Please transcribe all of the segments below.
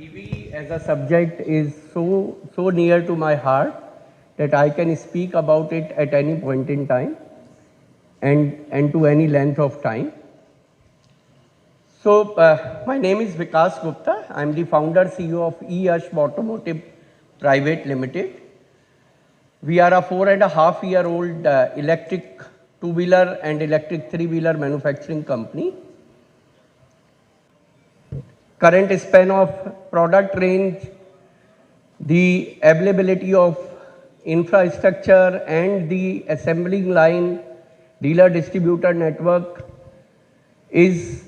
EV as a subject is so near to my heart that I can speak about it at any point in time and to any length of time. So my name is Vikas Gupta. I'm the founder CEO of E-Automotive Private Limited. We are a 4.5-year-old electric two-wheeler and electric three-wheeler manufacturing company. Current span of product range, the availability of infrastructure and the assembling line, dealer distributor network is,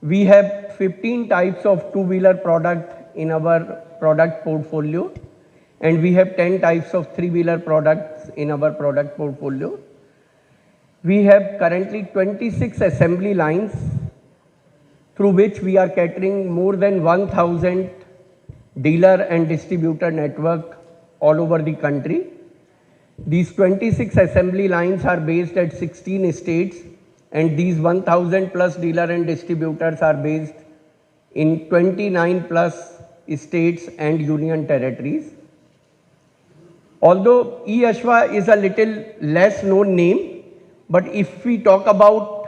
we have 15 types of two-wheeler product in our product portfolio, and we have 10 types of three-wheeler products in our product portfolio. We have currently 26 assembly lines through which we are catering more than 1,000 dealer and distributor network all over the country. These 26 assembly lines are based at 16 states, and these 1,000 plus dealer and distributors are based in 29 plus states and union territories. Although E-Ashwa is a little less known name, but if we talk about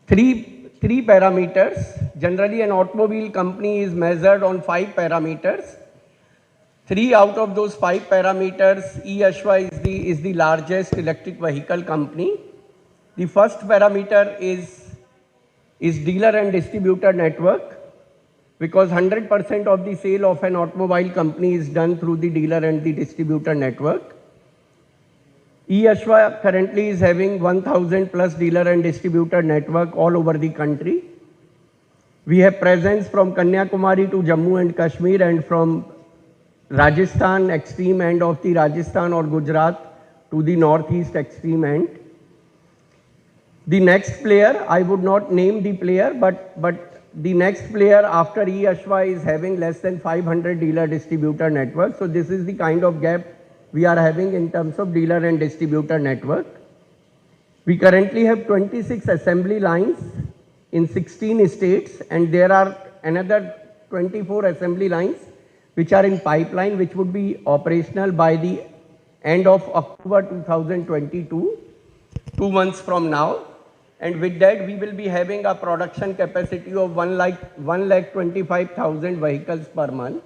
three parameters, generally an automobile company is measured on 5 parameters. 3 out of those 5 parameters, E-Ashwa is the largest electric vehicle company. The first parameter is dealer and distributor network, because 100% of the sale of an automobile company is done through the dealer and the distributor network. E-Ashwa currently is having 1,000 plus dealer and distributor network all over the country. We have presence from Kanyakumari to Jammu and Kashmir, and from Rajasthan, extreme end of the Rajasthan or Gujarat, to the northeast extreme end. The next player, I would not name the player, but the next player after E-Ashwa is having less than 500 dealer distributor network. So this is the kind of gap we are having in terms of dealer and distributor network. We currently have 26 assembly lines in 16 states, and there are another 24 assembly lines which are in pipeline, which would be operational by the end of October 2022, 2 months from now. And with that, we will be having a production capacity of 1,25,000 vehicles per month.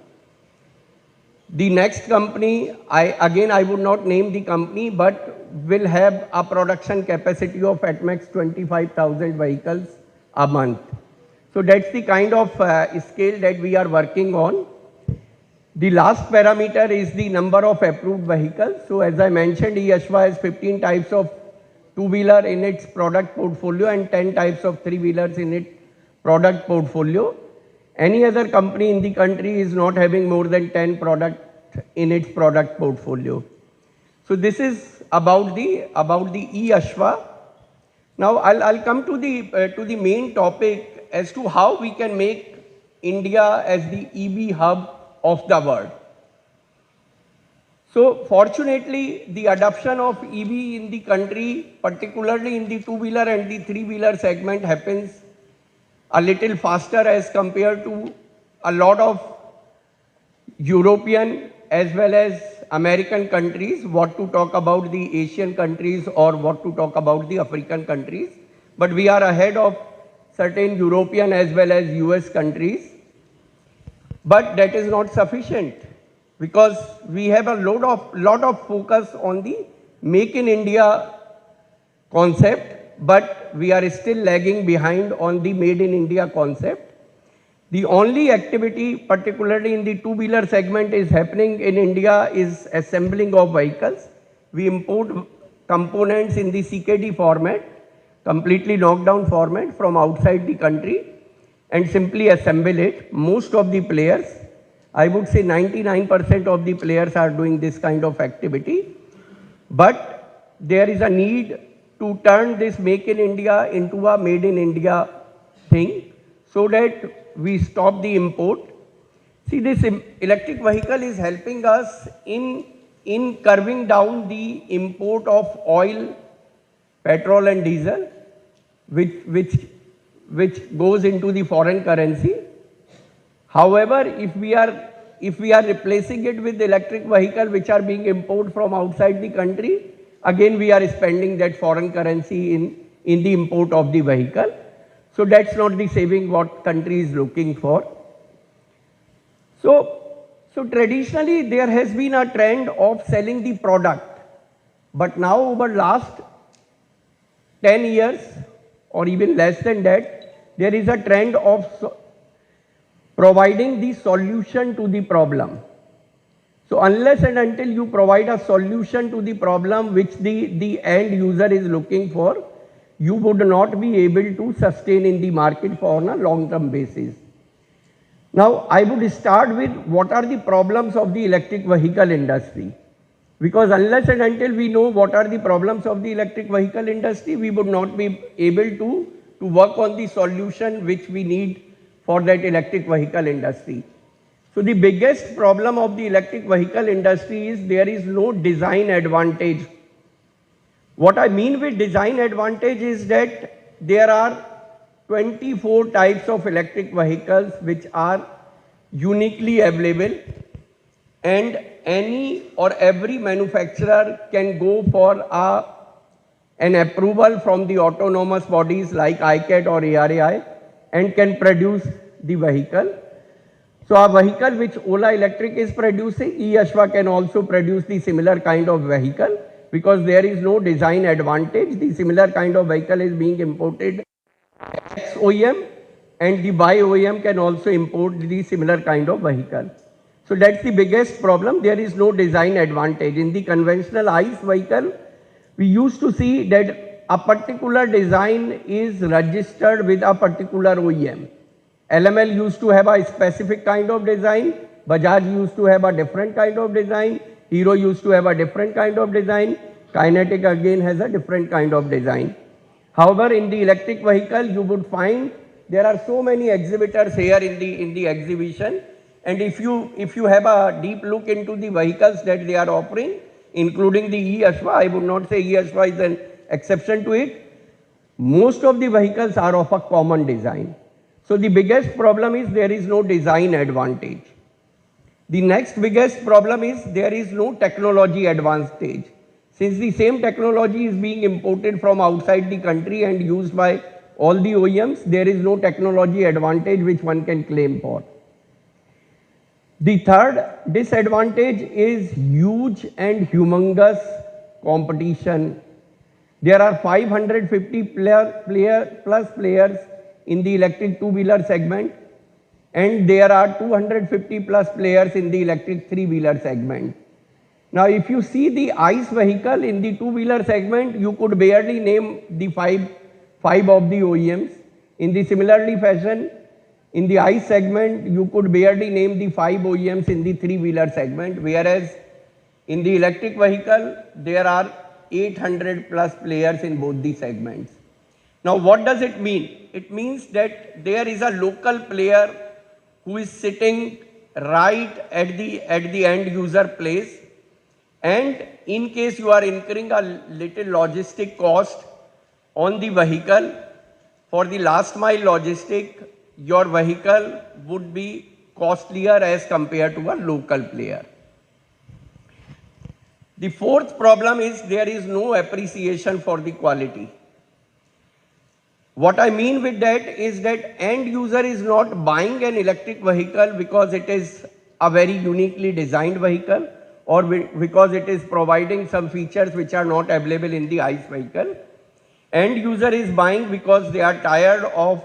The next company, I would not name the company, but will have a production capacity of at max 25,000 vehicles a month. So that's the kind of scale that we are working on. The last parameter is the number of approved vehicles. So as I mentioned, E-Ashwa has 15 types of two-wheeler in its product portfolio and 10 types of three-wheelers in its product portfolio. Any other company in the country is not having more than 10 products in its product portfolio. So this is about the E-Ashwa. Now I'll come to the main topic as to how we can make India as the EV hub of the world. So fortunately, the adoption of EV in the country, particularly in the two-wheeler and the three-wheeler segment, happens a little faster as compared to a lot of European as well as American countries, what to talk about the Asian countries or what to talk about the African countries. But we are ahead of certain European as well as US countries. But that is not sufficient, because we have a lot of focus on the Make in India concept, but we are still lagging behind on the Made in India concept. The only activity, particularly in the two-wheeler segment, is happening in India is assembling of vehicles. We import components in the CKD format, completely knocked down format from outside the country, and simply assemble it. Most of the players, I would say 99% of the players are doing this kind of activity. But there is a need to turn this Make in India into a Made in India thing, so that we stop the import. See, this electric vehicle is helping us in curbing down the import of oil, petrol and diesel, which goes into the foreign currency. However, if we are replacing it with electric vehicle which are being imported from outside the country, again we are spending that foreign currency in the import of the vehicle. So that's not the saving what country is looking for. So traditionally there has been a trend of selling the product, but now over last 10 years or even less than that, there is a trend of providing the solution to the problem. So unless and until you provide a solution to the problem which the end user is looking for, you would not be able to sustain in the market for on a long-term basis. Now, I would start with what are the problems of the electric vehicle industry. Because unless and until we know what are the problems of the electric vehicle industry, we would not be able to work on the solution which we need for that electric vehicle industry. So the biggest problem of the electric vehicle industry is there is no design advantage. What I mean with design advantage is that there are 24 types of electric vehicles which are uniquely available, and any or every manufacturer can go for an approval from the autonomous bodies like ICAT or ARAI and can produce the vehicle. So a vehicle which Ola Electric is producing, E-Ashwa can also produce the similar kind of vehicle because there is no design advantage. The similar kind of vehicle is being imported X OEM, and the Y OEM can also import the similar kind of vehicle. So that's the biggest problem. There is no design advantage. In the conventional ICE vehicle, we used to see that a particular design is registered with a particular OEM. LML used to have a specific kind of design, Bajaj used to have a different kind of design, Hero used to have a different kind of design, Kinetic again has a different kind of design. However, in the electric vehicle, you would find there are so many exhibitors here in the exhibition, and if you have a deep look into the vehicles that they are offering, including the E-Ashwa, I would not say E-Ashwa is an exception to it, most of the vehicles are of a common design. So the biggest problem is there is no design advantage. The next biggest problem is there is no technology advantage. Since the same technology is being imported from outside the country and used by all the OEMs, there is no technology advantage which one can claim for. The third disadvantage is huge and humongous competition. There are 550 plus players in the electric two-wheeler segment, and there are 250 plus players in the electric three-wheeler segment. Now, if you see the ICE vehicle in the two-wheeler segment, you could barely name the five of the OEMs. In the similarly fashion, in the ICE segment, you could barely name the 5 OEMs in the three-wheeler segment, whereas in the electric vehicle, there are 800 plus players in both the segments. Now, what does it mean? It means that there is a local player who is sitting right at the end user place, and in case you are incurring a little logistic cost on the vehicle, for the last mile logistic, your vehicle would be costlier as compared to a local player. The fourth problem is there is no appreciation for the quality. What I mean with that is that end user is not buying an electric vehicle because it is a very uniquely designed vehicle or because it is providing some features which are not available in the ICE vehicle. End user is buying because they are tired of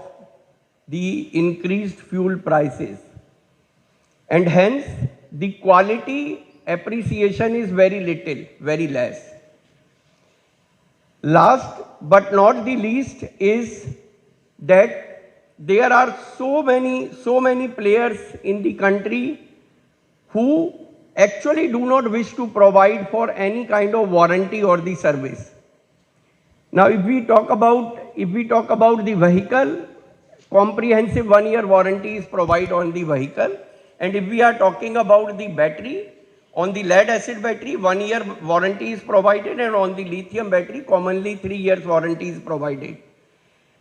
the increased fuel prices, and hence the quality appreciation is very little, very less. Last but not the least is that there are so many players in the country who actually do not wish to provide for any kind of warranty or the service. Now, if we talk about the vehicle, comprehensive 1-year warranty is provided on the vehicle, and if we are talking about the battery, on the lead acid battery, 1-year warranty is provided, and on the lithium battery, commonly 3 years warranty is provided.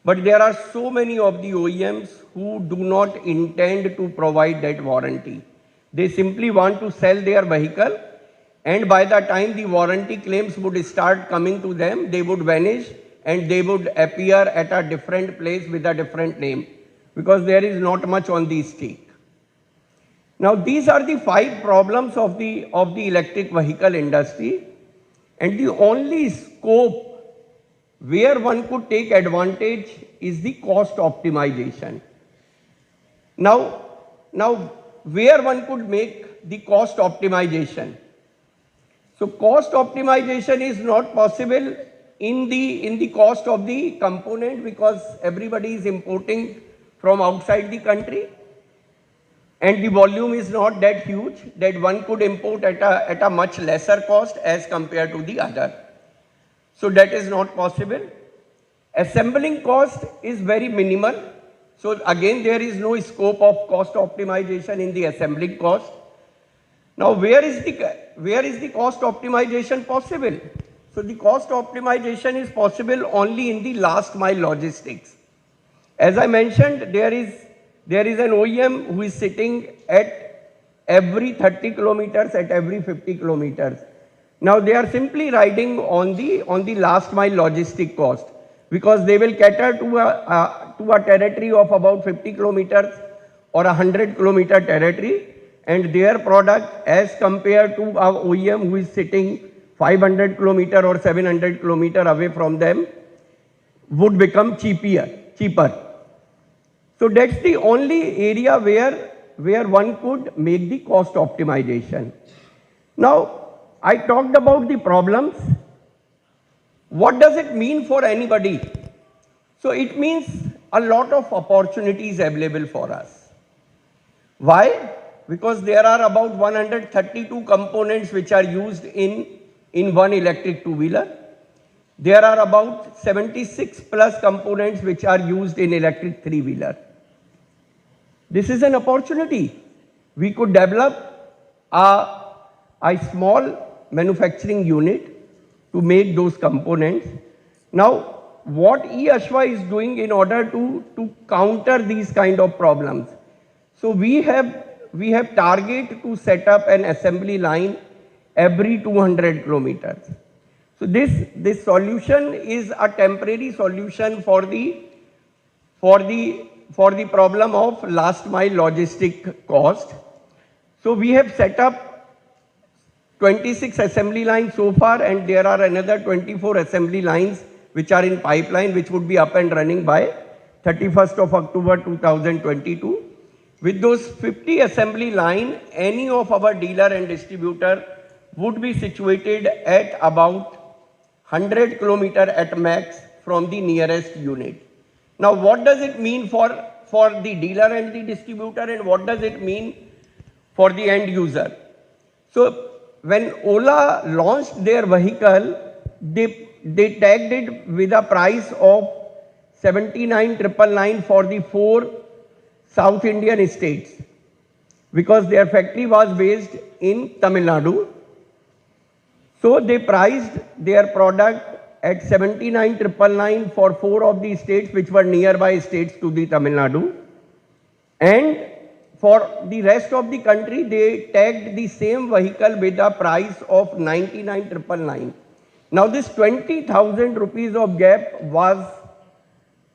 But there are so many of the OEMs who do not intend to provide that warranty. They simply want to sell their vehicle, and by the time the warranty claims would start coming to them, they would vanish and they would appear at a different place with a different name, because there is not much on the stake. Now, these are the 5 problems of the electric vehicle industry, and the only scope where one could take advantage is the cost optimization. Now, where one could make the cost optimization? So cost optimization is not possible in the cost of the component, because everybody is importing from outside the country, and the volume is not that huge that one could import at a much lesser cost as compared to the other. So that is not possible. Assembling cost is very minimal. So again, there is no scope of cost optimization in the assembling cost. Now, where is the cost optimization possible? So the cost optimization is possible only in the last mile logistics. As I mentioned, there is an OEM who is sitting at every 30 kilometers, at every 50 kilometers. Now they are simply riding on the last mile logistic cost, because they will cater to a territory of about 50 kilometers or 100 kilometer territory, and their product, as compared to our OEM who is sitting 500 kilometer or 700 kilometer away from them, would become cheaper. So that's the only area where one could make the cost optimization. Now, I talked about the problems. What does it mean for anybody? So it means a lot of opportunities available for us. Why? Because there are about 132 components which are used in one electric two-wheeler. There are about 76 plus components which are used in electric three-wheeler. This is an opportunity. We could develop a small manufacturing unit to make those components. Now, what E-Ashwa is doing in order to counter these kind of problems? So we have target to set up an assembly line every 200 kilometers. So this solution is a temporary solution for the problem of last mile logistic cost. So we have set up 26 assembly lines so far, and there are another 24 assembly lines which are in pipeline, which would be up and running by 31st of October 2022. With those 50 assembly line, any of our dealer and distributor would be situated at about 100 kilometer at max from the nearest unit. Now, what does it mean for the dealer and the distributor, and what does it mean for the end user? So when Ola launched their vehicle, they tagged it with a price of 79,999 for the 4 South Indian states, because their factory was based in Tamil Nadu. So they priced their product at 79,999 for 4 of the states which were nearby states to the Tamil Nadu, and for the rest of the country they tagged the same vehicle with a price of 99,999. Now this 20,000 rupees of gap was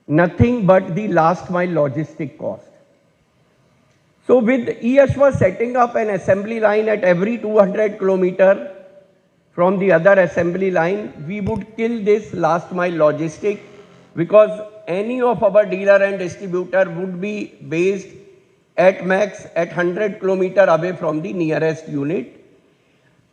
nothing but the last mile logistic cost. So with E-Ashwa setting up an assembly line at every 200 kilometer from the other assembly line, we would kill this last mile logistic, because any of our dealer and distributor would be based at max at 100 kilometer away from the nearest unit.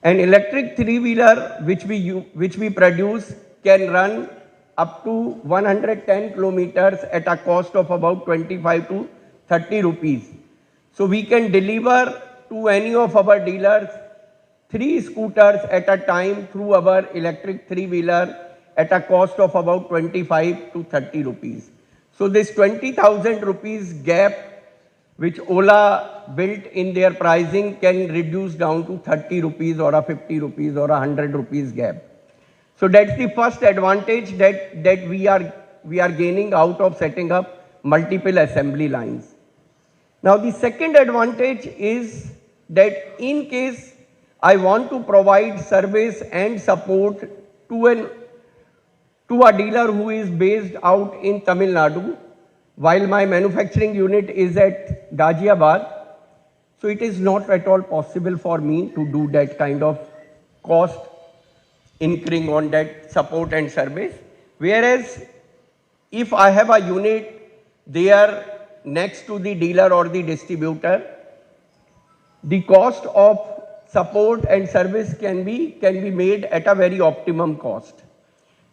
An electric three-wheeler which we produce can run up to 110 kilometers at a cost of about 25 to 30 rupees. So we can deliver to any of our dealers 3 scooters at a time through our electric three-wheeler at a cost of about 25 to 30 rupees. So this 20,000 rupees gap which Ola built in their pricing can reduce down to 30 rupees or a 50 rupees or a 100 rupees gap. So that's the first advantage that we are gaining out of setting up multiple assembly lines. Now the second advantage is that in case I want to provide service and support to a dealer who is based out in Tamil Nadu, while my manufacturing unit is at Ghaziabad, so it is not at all possible for me to do that kind of cost incurring on that support and service. Whereas if I have a unit there next to the dealer or the distributor, the cost of support and service can be made at a very optimum cost.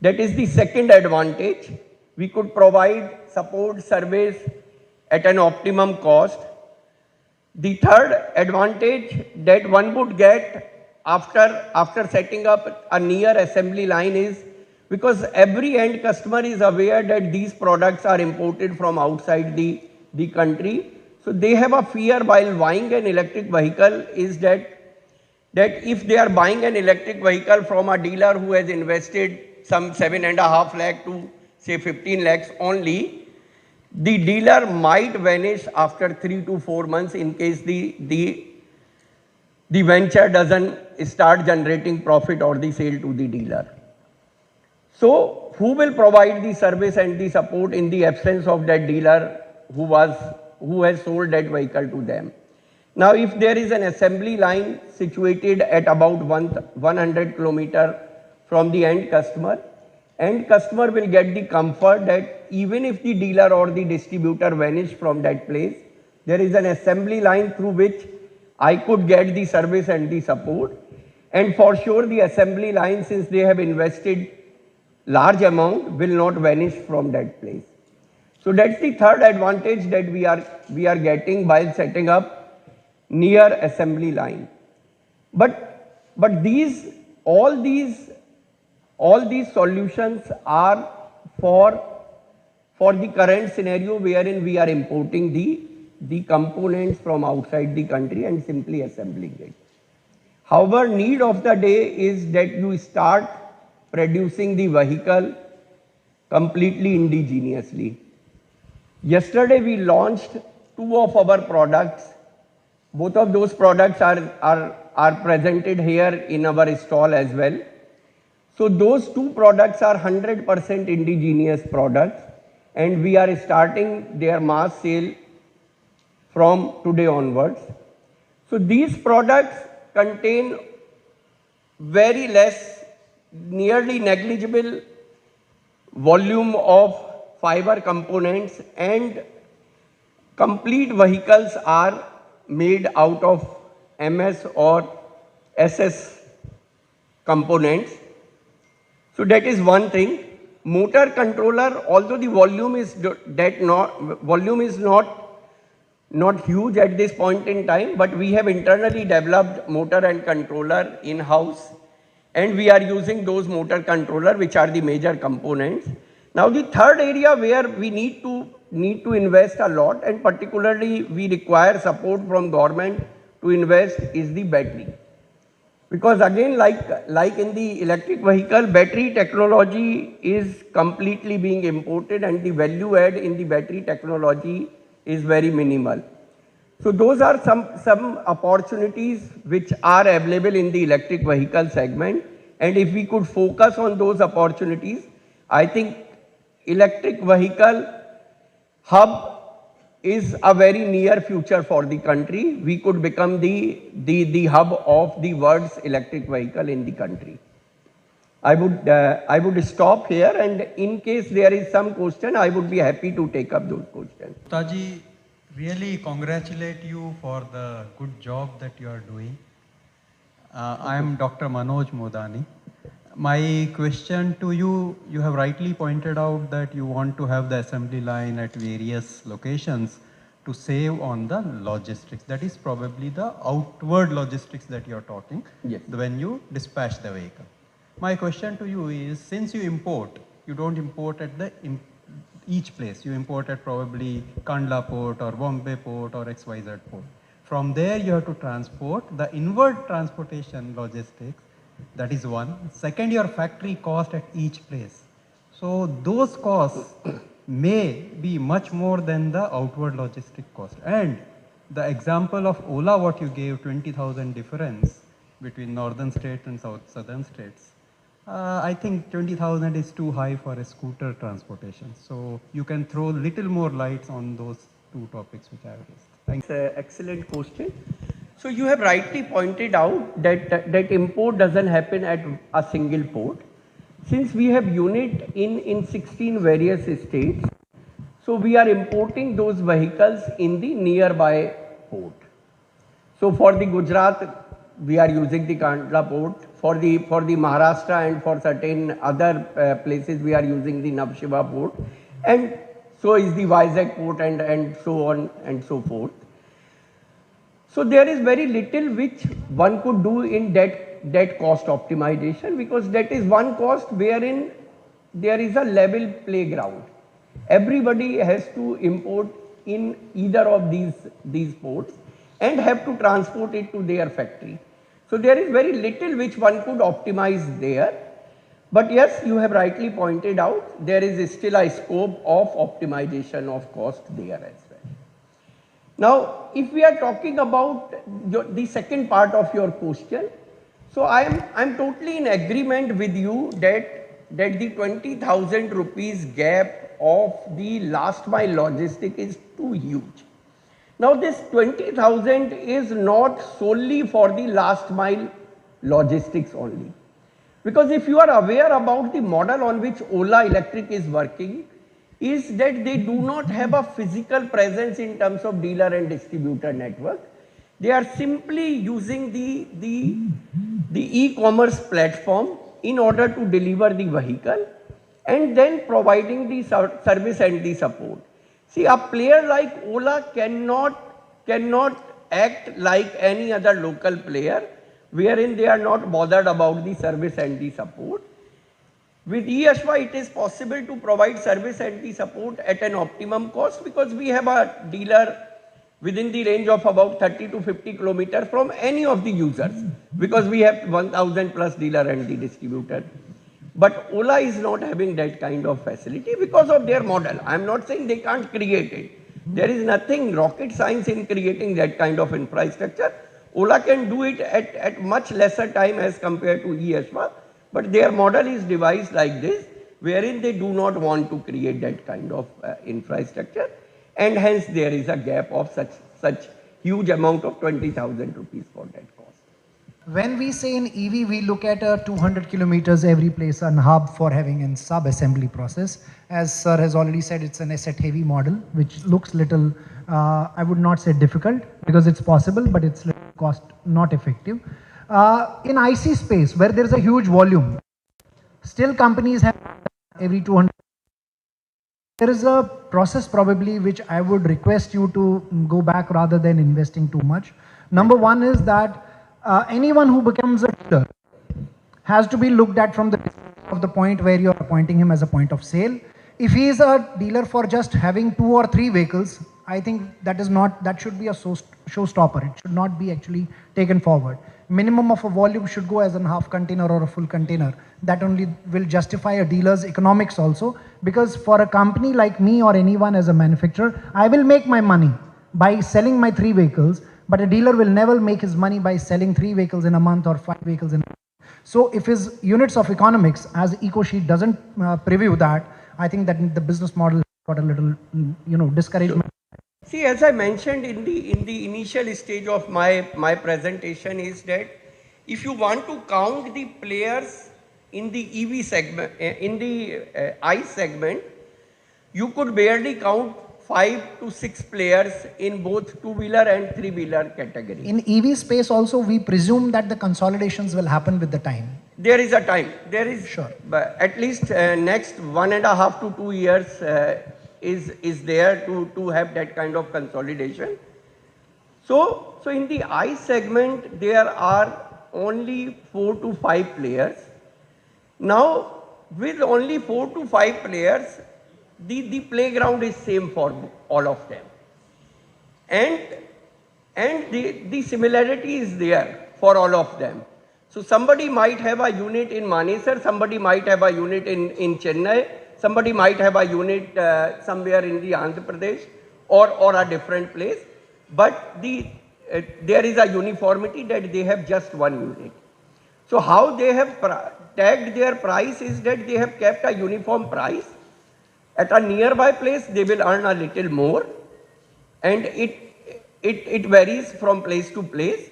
That is the second advantage. We could provide support service at an optimum cost. The third advantage that one would get after setting up a near assembly line is because every end customer is aware that these products are imported from outside the country. So they have a fear while buying an electric vehicle is that if they are buying an electric vehicle from a dealer who has invested some 7.5 lakh to say 15 lakhs only, the dealer might vanish after 3 to 4 months in case the venture doesn't start generating profit or the sale to the dealer. So who will provide the service and the support in the absence of that dealer who has sold that vehicle to them? Now if there is an assembly line situated at about 100 kilometers from the end customer will get the comfort that even if the dealer or the distributor vanish from that place, there is an assembly line through which I could get the service and the support. And for sure the assembly line, since they have invested large amount, will not vanish from that place. So that's the third advantage that we are getting by setting up near assembly line. But all these solutions are for the current scenario wherein we are importing the components from outside the country and simply assembling it. However, need of the day is that you start producing the vehicle completely indigenously. Yesterday we launched 2 of our products. Both of those products are presented here in our stall as well. So those 2 products are 100% indigenous products and we are starting their mass sale from today onwards. So these products contain very less, nearly negligible volume of fiber components and complete vehicles are made out of MS or SS components. So that is one thing. Motor controller, although the volume is not huge at this point in time, but we have internally developed motor and controller in-house, and we are using those motor controller, which are the major components. Now the third area where we need to invest a lot, and particularly we require support from government to invest, is the battery. Because again, like in the electric vehicle, battery technology is completely being imported and the value add in the battery technology is very minimal. So those are some opportunities which are available in the electric vehicle segment, and if we could focus on those opportunities, I think electric vehicle hub is a very near future for the country. We could become the hub of the world's electric vehicle in the country. I would stop here, and in case there is some question, I would be happy to take up those questions. Taji, really congratulate you for the good job that you are doing. I am Dr. Manoj Modani. My question to you, you have rightly pointed out that you want to have the assembly line at various locations to save on the logistics. That is probably the outward logistics that you are talking, yes, when you dispatch the vehicle. My question to you is, since you import, you don't import at each place. You import at probably Kandla port or Bombay port or XYZ port. From there you have to transport the inward transportation logistics. That is one. Second, your factory cost at each place. So those costs may be much more than the outward logistic cost. And the example of Ola, what you gave, 20,000 difference between northern states and southern states. I think 20,000 is too high for a scooter transportation. So you can throw little more lights on those two topics which I have raised. Thank you. It's an excellent question. So you have rightly pointed out that import doesn't happen at a single port. Since we have unit in 16 various states, so we are importing those vehicles in the nearby port. So for the Gujarat, we are using the Kandla port. For the Maharashtra and for certain other places, we are using the Navshiva port. And so is the Vizag port and so on and so forth. So there is very little which one could do in that cost optimization, because that is one cost wherein there is a level playground. Everybody has to import in either of these ports and have to transport it to their factory. So there is very little which one could optimize there. But yes, you have rightly pointed out, there is still a scope of optimization of cost there as well. Now, if we are talking about the second part of your question, so I'm totally in agreement with you that the 20,000 rupees gap of the last mile logistic is too huge. Now, this 20,000 is not solely for the last mile logistics only. Because if you are aware about the model on which Ola Electric is working, is that they do not have a physical presence in terms of dealer and distributor network. They are simply using the e-commerce platform in order to deliver the vehicle and then providing the service and the support. See, a player like Ola cannot act like any other local player, wherein they are not bothered about the service and the support. With E-Ashwa, it is possible to provide service and the support at an optimum cost, because we have a dealer within the range of about 30 to 50 kilometers from any of the users, because we have 1,000 plus dealer and the distributor. But Ola is not having that kind of facility because of their model. I am not saying they can't create it. There is nothing rocket science in creating that kind of infrastructure. Ola can do it at much lesser time as compared to E-Ashwa, but their model is devised like this, wherein they do not want to create that kind of infrastructure, and hence there is a gap of such huge amount of 20,000 rupees for that cost. When we say in EV, we look at 200 kilometers every place and hub for having a sub-assembly process. As sir has already said, it's an asset-heavy model, which looks little, I would not say difficult, because it's possible, but it's cost not effective. In IC space, where there is a huge volume, still companies have every 200. There is a process probably which I would request you to go back rather than investing too much. Number one is that anyone who becomes a dealer has to be looked at from the point where you are appointing him as a point of sale. If he is a dealer for just having 2 or 3 vehicles, I think that should be a showstopper. It should not be actually taken forward. Minimum of a volume should go as a half container or a full container. That only will justify a dealer's economics also, because for a company like me or anyone as a manufacturer, I will make my money by selling my 3 vehicles, but a dealer will never make his money by selling 3 vehicles in a month or 5 vehicles in a month. So if his units of economics as EcoSheet doesn't preview that, I think that the business model got a little, discouragement. See, as I mentioned in the initial stage of my presentation, is that if you want to count the players in the EV segment, in the ICE segment, you could barely count 5 to 6 players in both 2-wheeler and 3-wheeler category. In EV space also, we presume that the consolidations will happen with the time. There is a time. There is, sure. At least next 1.5 to 2 years is there to have that kind of consolidation. So in the ICE segment, there are only 4 to 5 players. Now, with only 4 to 5 players, the playground is same for all of them. And the similarity is there for all of them. So somebody might have a unit in Manesar, somebody might have a unit in Chennai, somebody might have a unit somewhere in the Andhra Pradesh or a different place, but there is a uniformity that they have just one unit. So how they have tagged their price is that they have kept a uniform price. At a nearby place, they will earn a little more, and it varies from place to place.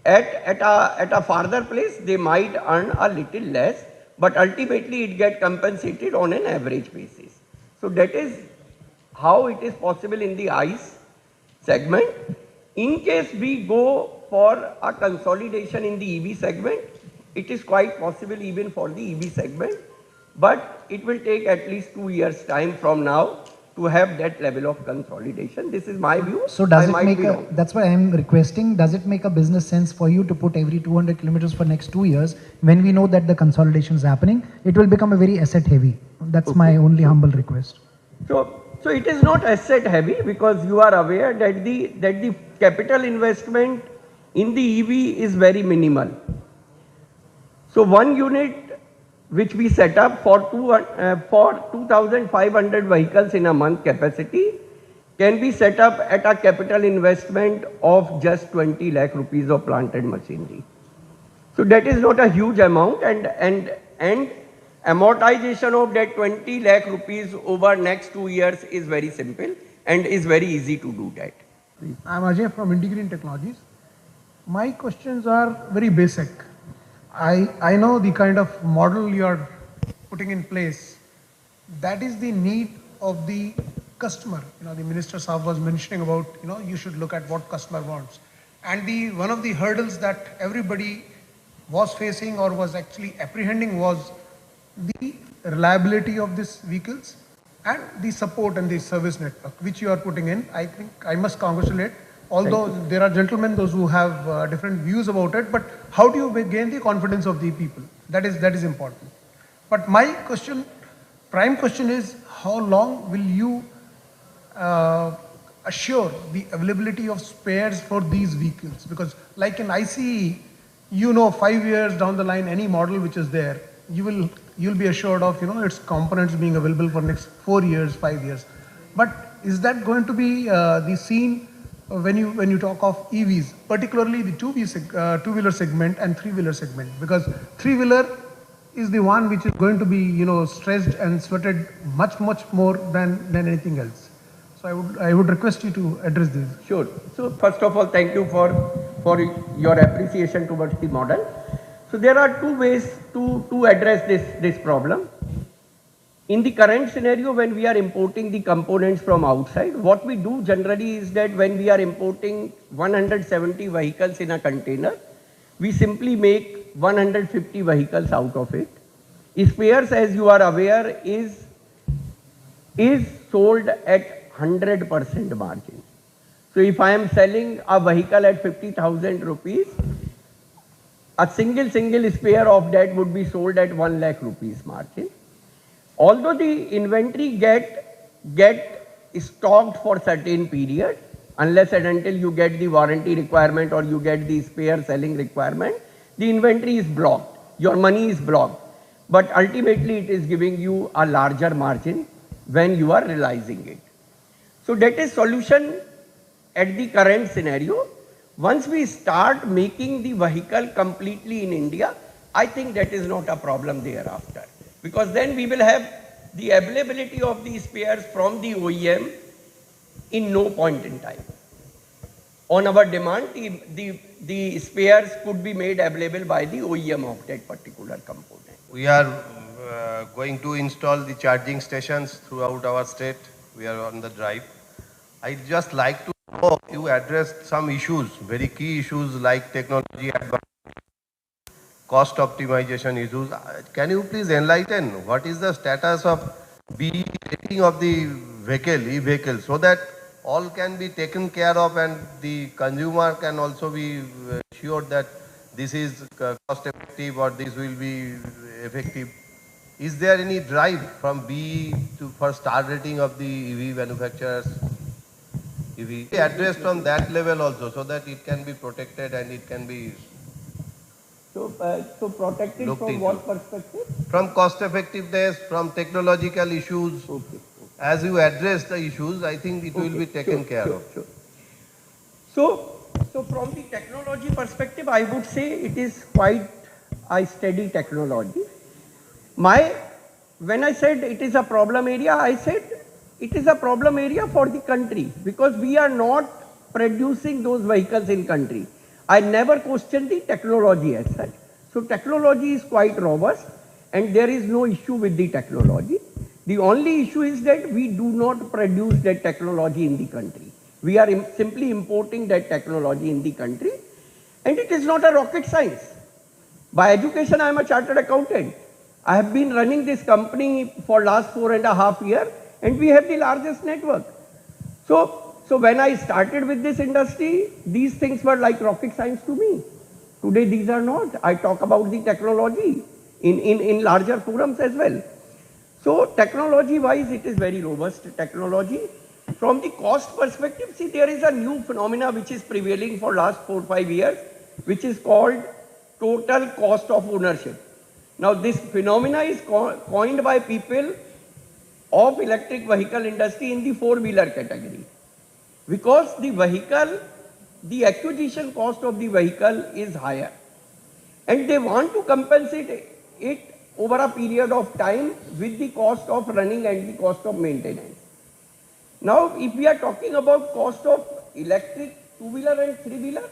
At a farther place, they might earn a little less, but ultimately it get compensated on an average basis. So that is how it is possible in the ICE segment. In case we go for a consolidation in the EV segment, it is quite possible even for the EV segment, but it will take at least 2 years time from now to have that level of consolidation. This is my view. So does I it might make be a, wrong. that's why I am requesting, does it make a business sense for you to put every 200 kilometers for next 2 years when we know that the consolidation is happening? It will become a very asset heavy. That's my only humble request. So it is not asset heavy because you are aware that the capital investment in the EV is very minimal. So one unit which we set up for 2,500 vehicles in a month capacity can be set up at a capital investment of just 20 lakh rupees of plant and machinery. So that is not a huge amount, and amortization of that 20 lakh rupees over next 2 years is very simple and is very easy to do that. I'm Ajay from Integrine Technologies. My questions are very basic. I know the kind of model you are putting in place. That is the need of the customer. You know, the Minister Saab was mentioning about, you know, you should look at what customer wants. And one of the hurdles that everybody was facing or was actually apprehending was the reliability of these vehicles and the support and the service network, which you are putting in. I think I must congratulate. Although there are gentlemen, those who have different views about it, but how do you gain the confidence of the people? That is important. But my question, prime question is, how long will you assure the availability of spares for these vehicles? Because like in ICE, you know, 5 years down the line, any model which is there, you'll be assured of, you know, its components being available for next 4 years, 5 years. But is that going to be the scene when you talk of EVs, particularly the two-wheeler segment and three-wheeler segment? Because three-wheeler is the one which is going to be, you know, stressed and sweated much more than anything else. So I would request you to address this. Sure. So first of all, thank you for your appreciation towards the model. So there are two ways to address this problem. In the current scenario, when we are importing the components from outside, what we do generally is that when we are importing 170 vehicles in a container, we simply make 150 vehicles out of it. Spares, as you are aware, is sold at 100% margin. So if I am selling a vehicle at 50,000 rupees, a single spare of that would be sold at 1 lakh rupees margin. Although the inventory get stocked for certain period, unless and until you get the warranty requirement or you get the spare selling requirement, the inventory is blocked, your money is blocked. But ultimately it is giving you a larger margin when you are realizing it. So that is solution at the current scenario. Once we start making the vehicle completely in India, I think that is not a problem thereafter. Because then we will have the availability of the spares from the OEM in no point in time. On our demand, the spares could be made available by the OEM of that particular component. We are going to install the charging stations throughout our state. We are on the drive. I'd just like to know, you addressed some issues, very key issues like technology advancement, cost optimization issues. Can you please enlighten what is the status of BE rating of the vehicle, e-vehicle, so that all can be taken care of and the consumer can also be sure that this is cost effective or this will be effective? Is there any drive from BE for star rating of the EV manufacturers? EV addressed on that level also, so that it can be protected and it can be So protected Looked from into. what perspective? From cost effectiveness, from technological issues. Okay. As you address the issues, I think it will be taken care of. Sure. So from the technology perspective, I would say it is quite a steady technology. When I said it is a problem area, I said it is a problem area for the country because we are not producing those vehicles in country. I never questioned the technology as such. So technology is quite robust and there is no issue with the technology. The only issue is that we do not produce that technology in the country. We are simply importing that technology in the country and it is not a rocket science. By education, I am a chartered accountant. I have been running this company for last 4.5 years and we have the largest network. So when I started with this industry, these things were like rocket science to me. Today these are not. I talk about the technology in larger forums as well. So technology wise, it is very robust technology. From the cost perspective, see there is a new phenomena which is prevailing for last 4-5 years, which is called total cost of ownership. Now this phenomena is coined by people of electric vehicle industry in the four-wheeler category. Because the vehicle, the acquisition cost of the vehicle is higher. And they want to compensate it over a period of time with the cost of running and the cost of maintenance. Now, if we are talking about cost of electric two-wheeler and three-wheeler,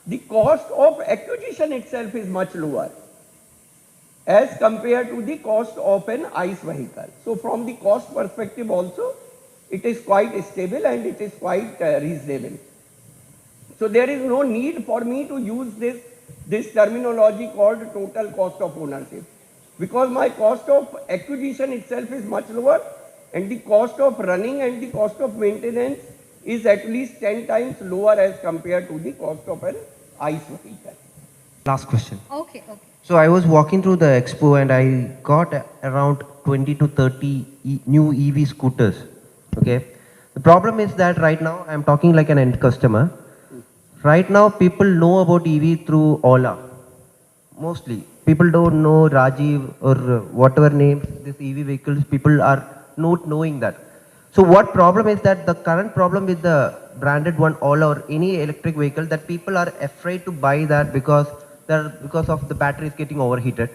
the cost of acquisition itself is much lower as compared to the cost of an ICE vehicle. So from the cost perspective also, it is quite stable and it is quite reasonable. So there is no need for me to use this terminology called total cost of ownership because my cost of acquisition itself is much lower and the cost of running and the cost of maintenance is at least 10 times lower as compared to the cost of an ICE vehicle. Last question. Okay. So I was walking through the expo and I got around 20 to 30 new EV scooters. Okay. The problem is that right now I'm talking like an end customer. Right now people know about EV through Ola. Mostly. People don't know Rajiv or whatever names this EV vehicles, people are not knowing that. So what problem is that the current problem with the branded one Ola or any electric vehicle that people are afraid to buy that because of the batteries getting overheated.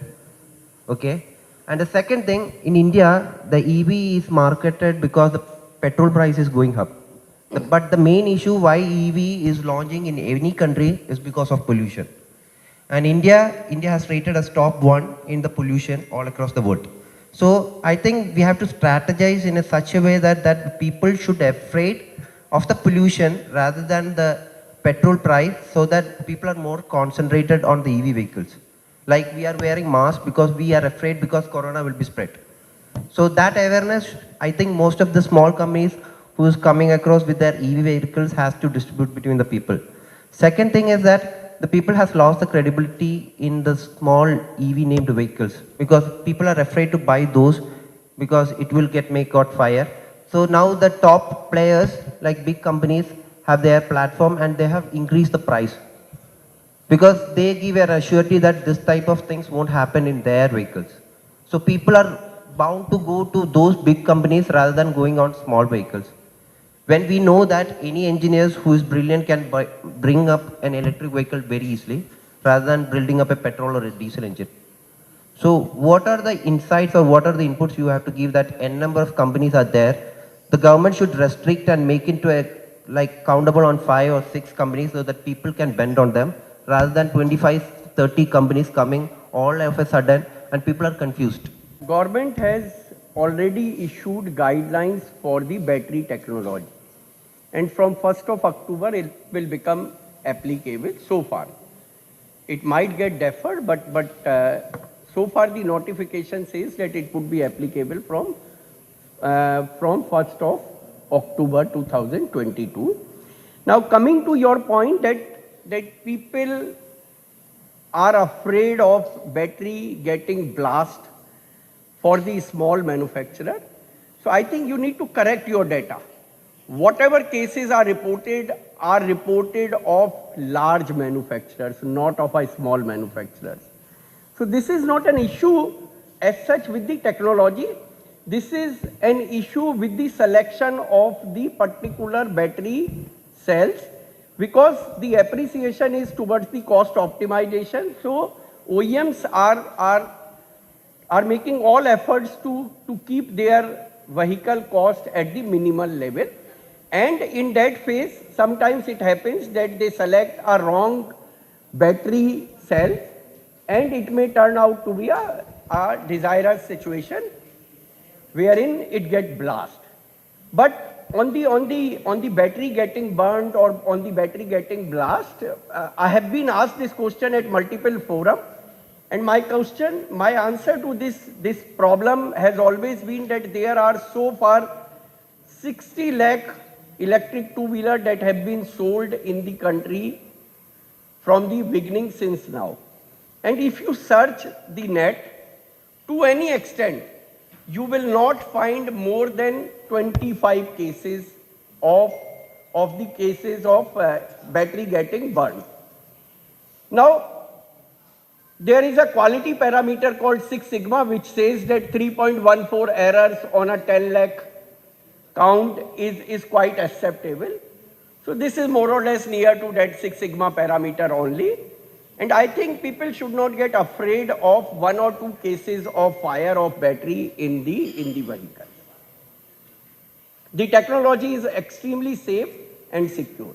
Okay. And the second thing, in India, the EV is marketed because the petrol price is going up. But the main issue why EV is launching in any country is because of pollution. And India has rated as top 1 in the pollution all across the world. So I think we have to strategize in such a way that people should be afraid of the pollution rather than the petrol price, so that people are more concentrated on the EV vehicles. Like we are wearing masks because we are afraid because corona will be spread. So that awareness, I think most of the small companies who is coming across with their EV vehicles has to distribute between the people. Second thing is that the people has lost the credibility in the small EV named vehicles because people are afraid to buy those because it will got fire. So now the top players like big companies have their platform and they have increased the price because they give a surety that this type of things won't happen in their vehicles. So people are bound to go to those big companies rather than going on small vehicles. When we know that any engineers who is brilliant can bring up an electric vehicle very easily rather than building up a petrol or a diesel engine. So what are the insights or what are the inputs you have to give that n number of companies are there? The government should restrict and make into a countable on 5 or 6 companies so that people can bend on them rather than 25, 30 companies coming all of a sudden and people are confused. Government has already issued guidelines for the battery technology. And from 1st of October, it will become applicable so far. It might get deferred, but so far the notification says that it would be applicable from 1st of October 2022. Now coming to your point that people are afraid of battery getting blast for the small manufacturer. So I think you need to correct your data. whatever cases are reported of large manufacturers, not of a small manufacturers. So this is not an issue as such with the technology. This is an issue with the selection of the particular battery cells, because the appreciation is towards the cost optimization. So OEMs are making all efforts to keep their vehicle cost at the minimal level. And in that phase, sometimes it happens that they select a wrong battery cell, and it may turn out to be a desirous situation wherein it gets blast. But on the battery getting burnt or on the battery getting blast, I have been asked this question at multiple forums, and my answer to this problem has always been that there are so far 60 lakh electric two-wheeler that have been sold in the country from the beginning since now. And if you search the net to any extent, you will not find more than 25 cases of the cases of battery getting burned. Now, there is a quality parameter called 6 sigma, which says that 3.14 errors on a 10 lakh count is quite acceptable. So this is more or less near to that 6 sigma parameter only. And I think people should not get afraid of 1 or 2 cases of fire of battery in the vehicle. The technology is extremely safe and secure.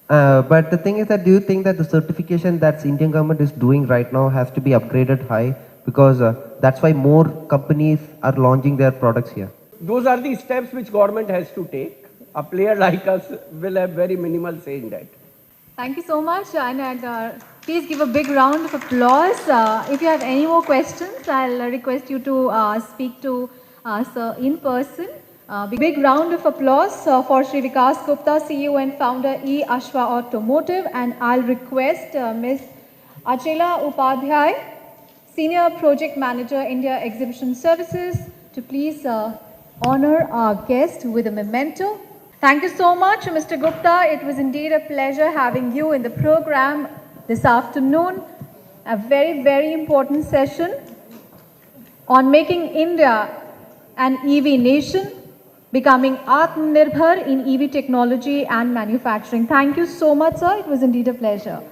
But the thing is that, do you think that the certification that the Indian government is doing right now has to be upgraded high? Because that's why more companies are launching their products here. Those are the steps which government has to take. A player like us will have very minimal say in that. Thank you so much, and please give a big round of applause. If you have any more questions, I'll request you to speak to Sir in person. Big round of applause for Shri Vikas Gupta, CEO and founder E-Automotive, and I'll request Ms. Achela Upadhyay, Senior Project Manager, India Exhibition Services, to please honor our guest with a memento. Thank you so much, Mr. Gupta. It was indeed a pleasure having you in the program this afternoon. A very, very important session on making India an EV nation, becoming Atmanirbhar in EV technology and manufacturing. Thank you so much, sir. It was indeed a pleasure.